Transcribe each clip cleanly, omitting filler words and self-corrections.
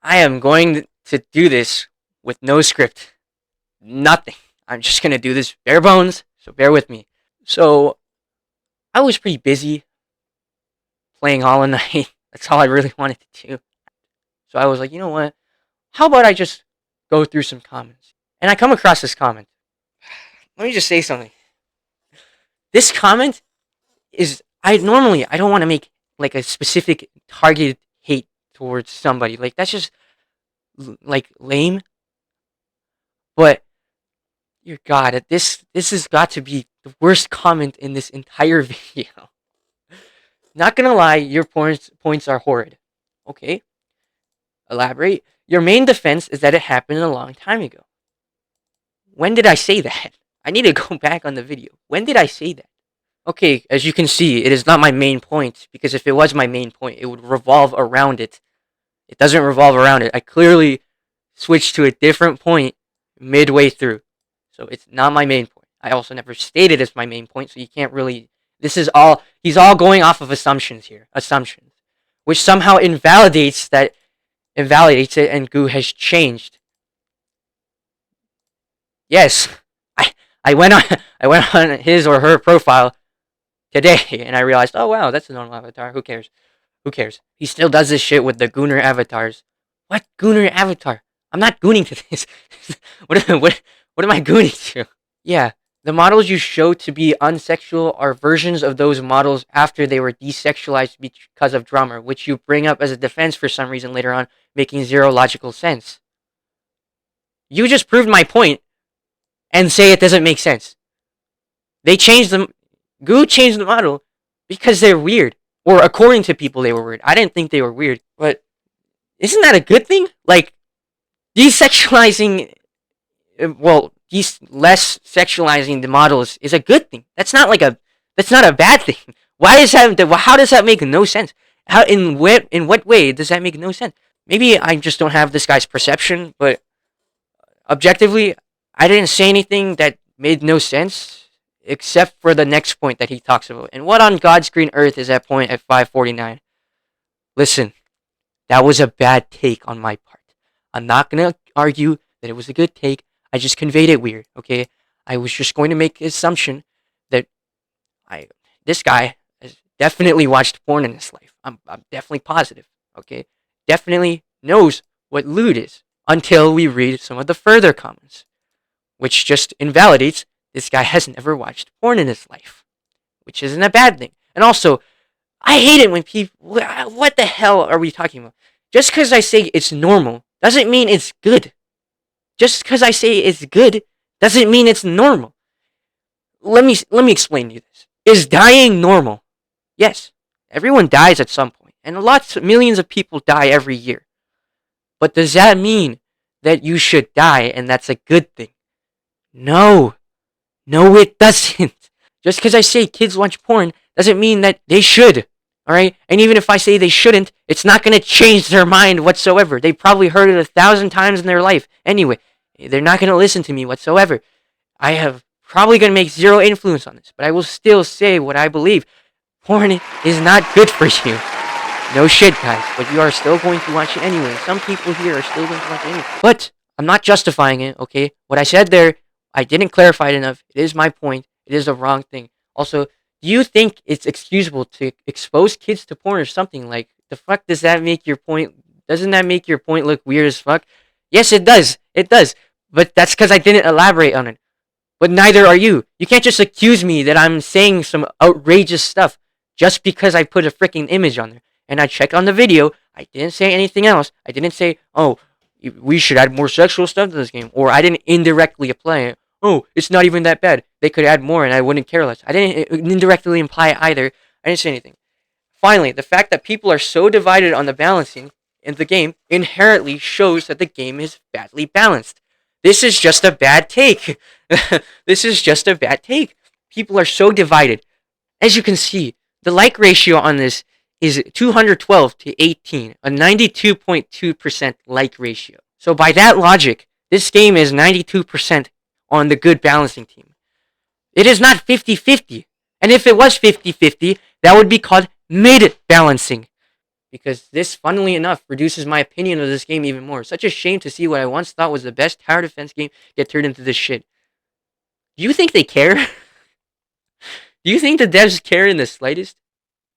I am going to do this with no script. Nothing. I'm just going to do this bare bones, so bear with me. So, I was pretty busy playing Hollow Knight. That's all I really wanted to do. So I was like, you know what? How about I just go through some comments? And I come across this comment. Let me just say something. This comment is I don't want to make like a specific targeted hate towards somebody. Like that's just like lame. But dear God, this has got to be the worst comment in this entire video. Not gonna lie, your points are horrid. Okay, elaborate. Your main defense is that it happened a long time ago. When did I say that? I need to go back on the video. When did I say that? Okay, as you can see, it is not my main point, because if it was my main point, it would revolve around it. It doesn't revolve around it. I clearly switched to a different point midway through. So it's not my main point. I also never stated as my main point, so you can't really... He's all going off of assumptions here. Assumptions. Which somehow invalidates it, and Goo has changed. Yes, I went on his or her profile today, and I realized, oh wow, that's a normal avatar. Who cares? Who cares? He still does this shit with the Gooner avatars. What Gooner avatar? I'm not gooning to this. what am I gooning to? Yeah, the models you show to be unsexual are versions of those models after they were desexualized because of drama, which you bring up as a defense for some reason later on, making zero logical sense. You just proved my point and say it doesn't make sense. They changed them. Goo changed the model because they're weird. Or according to people, they were weird. I didn't think they were weird. But isn't that a good thing? Like, desexualizing... less sexualizing the models is a good thing. That's not a bad thing. How does that make no sense? In what way does that make no sense? Maybe I just don't have this guy's perception, but objectively, I didn't say anything that made no sense, except for the next point that he talks about. And what on God's green earth is that point at 549? Listen, that was a bad take on my part. I'm not going to argue that it was a good take. I just conveyed it weird, okay? I was just going to make the assumption that this guy has definitely watched porn in his life. I'm definitely positive, okay? Definitely knows what lewd is until we read some of the further comments, which just invalidates this guy has never watched porn in his life, which isn't a bad thing. And also, I hate it when people... What the hell are we talking about? Just because I say it's normal doesn't mean it's good. Just because I say it's good doesn't mean it's normal. Let me explain to you this. Is dying normal? Yes. Everyone dies at some point, and millions of people die every year. But does that mean that you should die and that's a good thing? No. No, it doesn't. Just because I say kids watch porn doesn't mean that they should. Alright? And even if I say they shouldn't, it's not going to change their mind whatsoever. They probably heard it 1,000 times in their life. Anyway, they're not going to listen to me whatsoever. I have probably going to make zero influence on this, but I will still say what I believe. Porn is not good for you. No shit, guys, but you are still going to watch it anyway. Some people here are still going to watch it anyway. But I'm not justifying it, okay? What I said there, I didn't clarify it enough. It is my point. It is a wrong thing. Also, do you think it's excusable to expose kids to porn or something? Like, the fuck does that make your point? Doesn't that make your point look weird as fuck? Yes, it does. It does. But that's because I didn't elaborate on it. But neither are you. You can't just accuse me that I'm saying some outrageous stuff just because I put a freaking image on there. And I checked on the video. I didn't say anything else. I didn't say, oh, we should add more sexual stuff to this game. Or I didn't indirectly apply it. Oh, it's not even that bad. They could add more and I wouldn't care less. I didn't indirectly imply either. I didn't say anything. Finally, the fact that people are so divided on the balancing in the game inherently shows that the game is badly balanced. This is just a bad take. This is just a bad take. People are so divided. As you can see, the like ratio on this is 212 to 18, a 92.2% like ratio. So by that logic, this game is 92% on the good balancing team. It is not 50-50. And if it was 50-50, that would be called mid-balancing. because this, funnily enough, reduces my opinion of this game even more. Such a shame to see what I once thought was the best tower defense game get turned into this shit. Do you think they care? Do you think the devs care in the slightest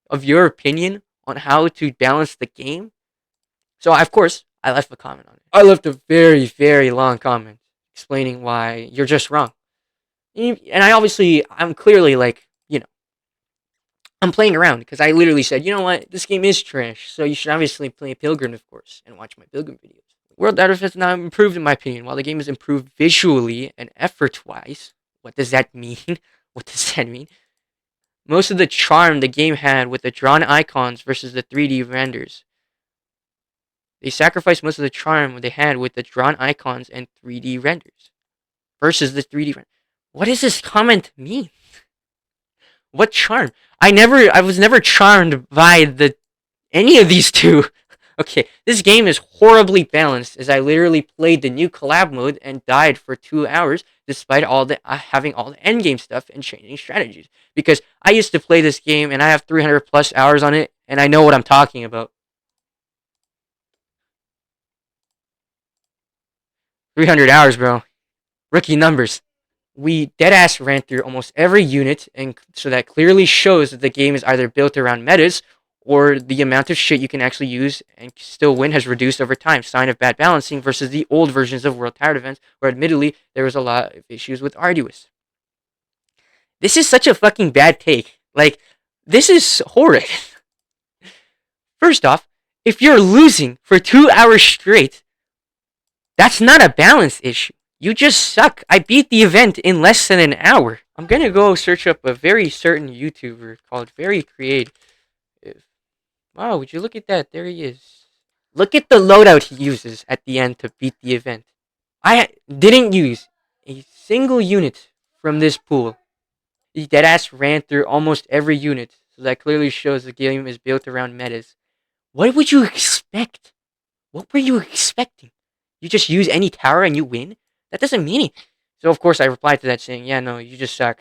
of your opinion on how to balance the game? So, of course, I left a comment on it. I left a very, very long comment explaining why you're just wrong. And I'm clearly like, I'm playing around because I literally said, you know what, this game is trash, so you should obviously play Pilgrim, of course, and watch my Pilgrim videos. World Tower Defense has not improved, in my opinion. While the game has improved visually and effort-wise, what does that mean? What does that mean? Most of the charm the game had with the drawn icons versus the 3D renders. They sacrificed most of the charm they had with the drawn icons and 3D renders versus the 3D renders. What does this comment mean? What charm? I was never charmed by any of these two. Okay, this game is horribly balanced as I literally played the new collab mode and died for 2 hours despite having all the endgame stuff and changing strategies. Because I used to play this game and I have 300 plus hours on it and I know what I'm talking about. 300 hours, bro. Rookie numbers. We deadass ran through almost every unit, and so that clearly shows that the game is either built around metas or the amount of shit you can actually use and still win has reduced over time. Sign of bad balancing versus the old versions of World Tower Defense, where admittedly there was a lot of issues with Arduous. This is such a fucking bad take. Like, this is horrid. First off, if you're losing for 2 hours straight, that's not a balance issue. You just suck. I beat the event in less than an hour. I'm gonna go search up a very certain YouTuber called Very Creative. Wow, would you look at that? There he is. Look at the loadout he uses at the end to beat the event. I didn't use a single unit from this pool. He deadass ran through almost every unit, so that clearly shows the game is built around metas. What would you expect? What were you expecting? You just use any tower and you win? That doesn't mean anything. So of course I replied to that saying, yeah, no, you just suck.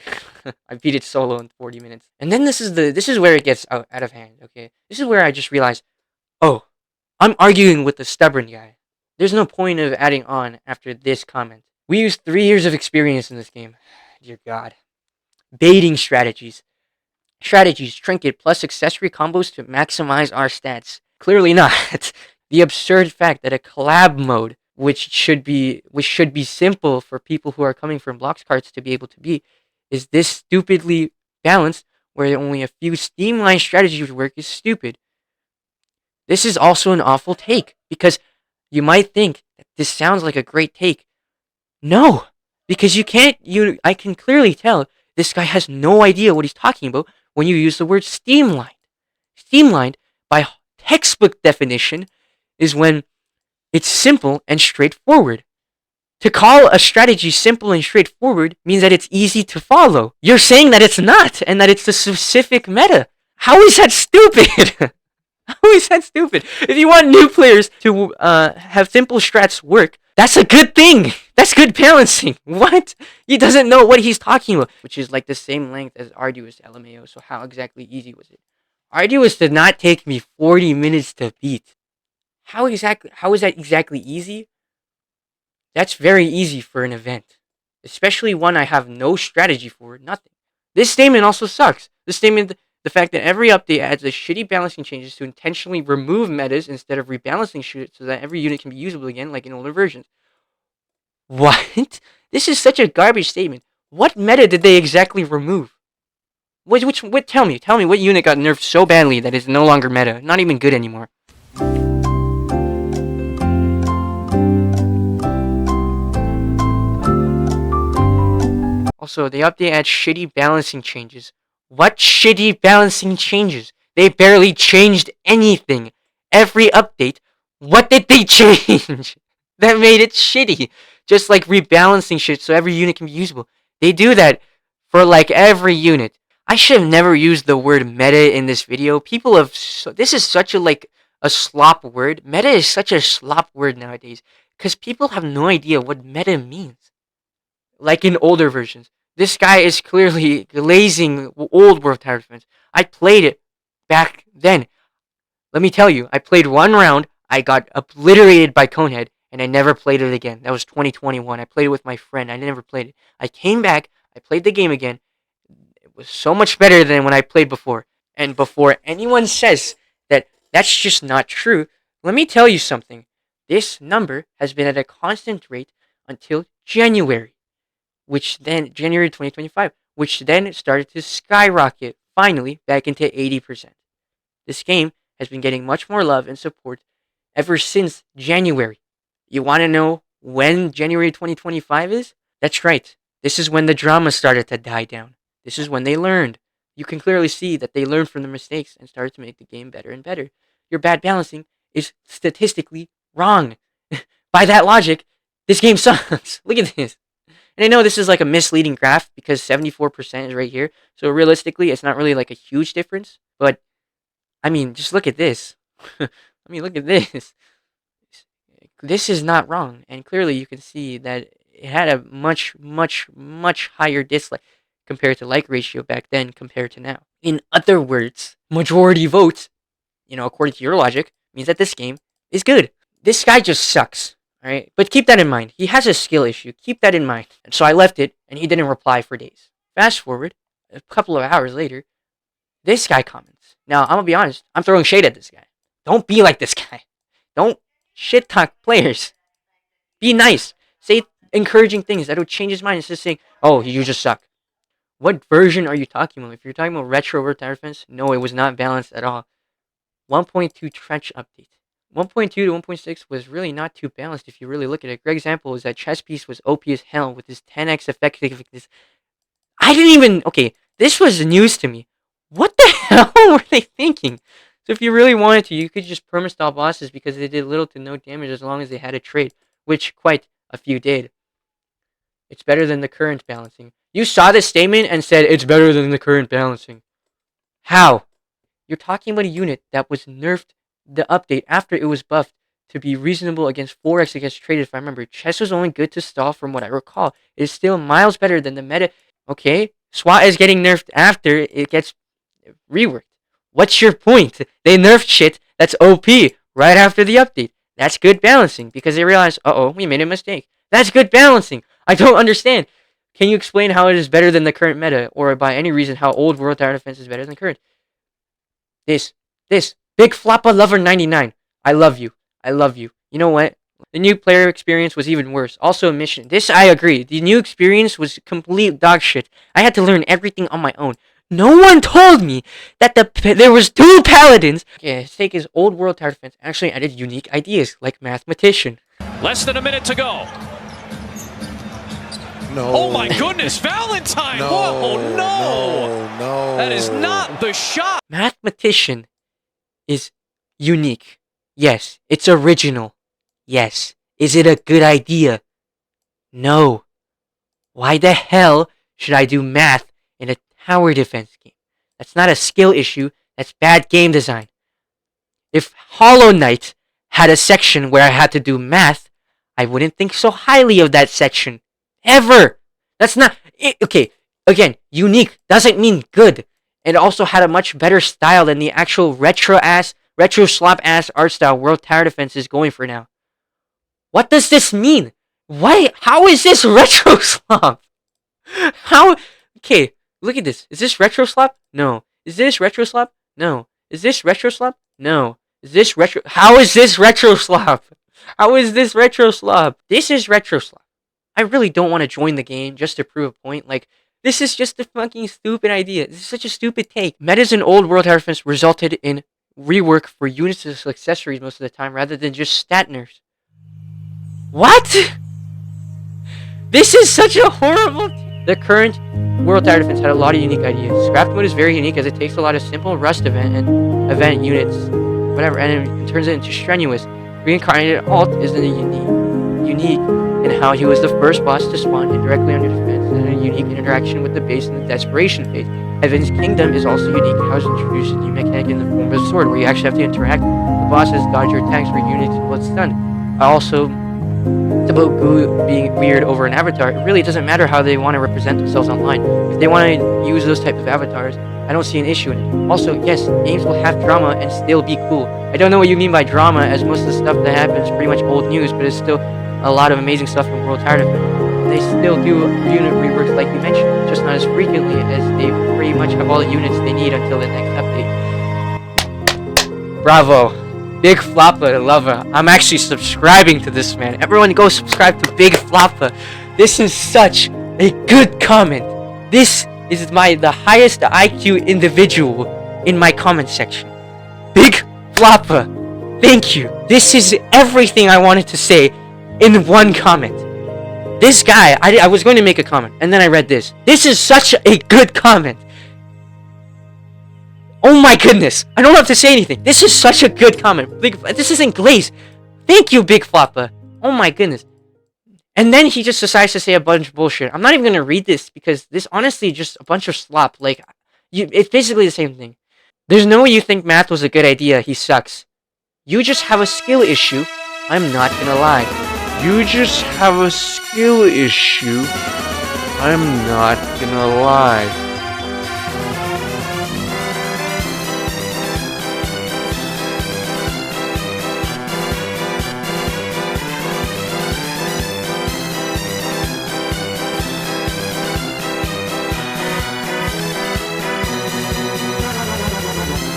I beat it solo in 40 minutes. And then this is where it gets out of hand, okay? This is where I just realized, oh, I'm arguing with the stubborn guy. There's no point of adding on after this comment. We used 3 years of experience in this game. Dear God. Baiting strategies. Strategies, trinket, plus accessory combos to maximize our stats. Clearly not. The absurd fact that a collab mode, which should be simple for people who are coming from Blox carts to be able to be, is this stupidly balanced where only a few streamlined strategies work is stupid. This is also an awful take, because you might think that this sounds like a great take. No, because I can clearly tell this guy has no idea what he's talking about when you use the word streamlined. Streamlined, by textbook definition, is when it's simple and straightforward. To call a strategy simple and straightforward means that it's easy to follow. You're saying that it's not, and that it's a specific meta. How is that stupid? How is that stupid? If you want new players to have simple strats work, that's a good thing. That's good balancing. What? He doesn't know what he's talking about. Which is like the same length as Arduous LMAO, so how exactly easy was it? Arduous did not take me 40 minutes to beat. How is that exactly easy? That's very easy for an event. Especially one I have no strategy for, nothing. This statement also sucks. This statement, the fact that every update adds a shitty balancing changes to intentionally remove metas instead of rebalancing shit so that every unit can be usable again like in older versions. What? This is such a garbage statement. What meta did they exactly remove? Tell me what unit got nerfed so badly that it's no longer meta, not even good anymore. Also, the update adds shitty balancing changes. What shitty balancing changes? They barely changed anything. Every update, what did they change that made it shitty? Just like rebalancing shit so every unit can be usable. They do that for like every unit. I should have never used the word meta in this video. This is such a slop word. Meta is such a slop word nowadays because people have no idea what meta means. Like in older versions. This guy is clearly glazing old World Tower Defense. I played it back then. Let me tell you, I played one round, I got obliterated by Conehead, and I never played it again. That was 2021. I played it with my friend. I never played it. I came back, I played the game again. It was so much better than when I played before. And before anyone says that that's just not true, let me tell you something. This number has been at a constant rate until January, January 2025, which then started to skyrocket finally back into 80%. This game has been getting much more love and support ever since January. You want to know when January 2025 is? That's right. This is when the drama started to die down. This is when they learned. You can clearly see that they learned from their mistakes and started to make the game better and better. Your bad balancing is statistically wrong. By that logic, this game sucks. Look at this. And I know this is like a misleading graph because 74% is right here. So realistically, it's not really like a huge difference. But, I mean, just look at this. Look at this. This is not wrong. And clearly you can see that it had a much, much, much higher dislike compared to like ratio back then compared to now. In other words, majority votes, according to your logic, means that this game is good. This guy just sucks. Alright? But keep that in mind. He has a skill issue. Keep that in mind. And so I left it, and he didn't reply for days. Fast forward, a couple of hours later, this guy comments. Now, I'm gonna be honest, I'm throwing shade at this guy. Don't be like this guy. Don't shit talk players. Be nice. Say encouraging things that'll change his mind instead of saying, oh, you just suck. What version are you talking about? If you're talking about retro World Tower Defense, no, it was not balanced at all. 1.2 trench update. 1.2 to 1.6 was really not too balanced if you really look at it. Great example is that Chess Piece was OP as hell with his 10x effectiveness. I didn't even... Okay, this was news to me. What the hell were they thinking? So if you really wanted to, you could just perma-stall bosses because they did little to no damage as long as they had a trade, which quite a few did. It's better than the current balancing. You saw this statement and said, it's better than the current balancing. How? You're talking about a unit that was nerfed the update after it was buffed to be reasonable against 4x against traded, if I remember. Chess was only good to stall from what I recall. It is still miles better than the meta. Okay, SWAT is getting nerfed after it gets reworked. What's your point? They nerfed shit that's OP right after the update. That's good balancing because they realized, uh-oh, we made a mistake. That's good balancing. I don't understand. Can you explain how it is better than the current meta or by any reason how old World Tower Defense is better than current? This. Big Floppa Lover 99. I love you. You know what? The new player experience was even worse. Also a mission. This I agree. The new experience was complete dog shit. I had to learn everything on my own. No one told me that there was 2 paladins. Okay, let's take his old World Tower Defense actually added unique ideas like Mathematician. Less than a minute to go. No. Oh my goodness, Valentine! No, Whoa, no. That is not the shot! Mathematician is unique. Yes. It's original. Yes. Is it a good idea? No. Why the hell should I do math in a tower defense game? That's not a skill issue. That's bad game design. If Hollow Knight had a section where I had to do math, I wouldn't think so highly of that section. Ever! That's not... Okay, again, unique doesn't mean good. It also had a much better style than the actual retro slop-ass art style World Tower Defense is going for now. What does this mean? Why? How is this retro slop? How? Okay, look at this. Is this retro slop? No. Is this retro slop? No. Is this retro slop? No. Is this retro? How is this retro slop? How is this retro slop? This is retro slop. I really don't want to join the game just to prove a point. Like, this is just a fucking stupid idea. This is such a stupid take. Metas in old World Tower Defense resulted in rework for units as accessories most of the time rather than just stat nerfs. What? This is such a horrible... The current World Tower Defense had a lot of unique ideas. Scrapped mode is very unique as it takes a lot of simple Rust event and event units, whatever, and it turns it into strenuous. Reincarnated Alt isn't unique in how he was the first boss to spawn indirectly under defense and a unique interaction with the base in the desperation phase. Heaven's Kingdom is also unique in how it's introduced a new mechanic in the form of a sword where you actually have to interact with the bosses, dodge your attacks for units while stunned. Also, it's about Goo being weird over an avatar. It really doesn't matter how they want to represent themselves online. If they want to use those type of avatars, I don't see an issue in it. Also, yes, games will have drama and still be cool. I don't know what you mean by drama, as most of the stuff that happens is pretty much old news, but it's still a lot of amazing stuff in World Tired of It. They still do unit reworks like you mentioned, just not as frequently as they pretty much have all the units they need until the next update. Bravo. Big Floppa lover. I'm actually subscribing to this man. Everyone go subscribe to Big Floppa. This is such a good comment. This is the highest IQ individual in my comment section. Big Floppa. Thank you. This is everything I wanted to say in one comment. This guy, I was going to make a comment, and then I read this. This is such a good comment. Oh my goodness. I don't have to say anything. This is such a good comment. This isn't Glaze. Thank you, Big Floppa. Oh my goodness. And then he just decides to say a bunch of bullshit. I'm not even going to read this because this honestly just a bunch of slop. Like, it's basically the same thing. There's no way you think math was a good idea. He sucks. You just have a skill issue. I'm not gonna lie. You just have a skill issue. I'm not gonna lie.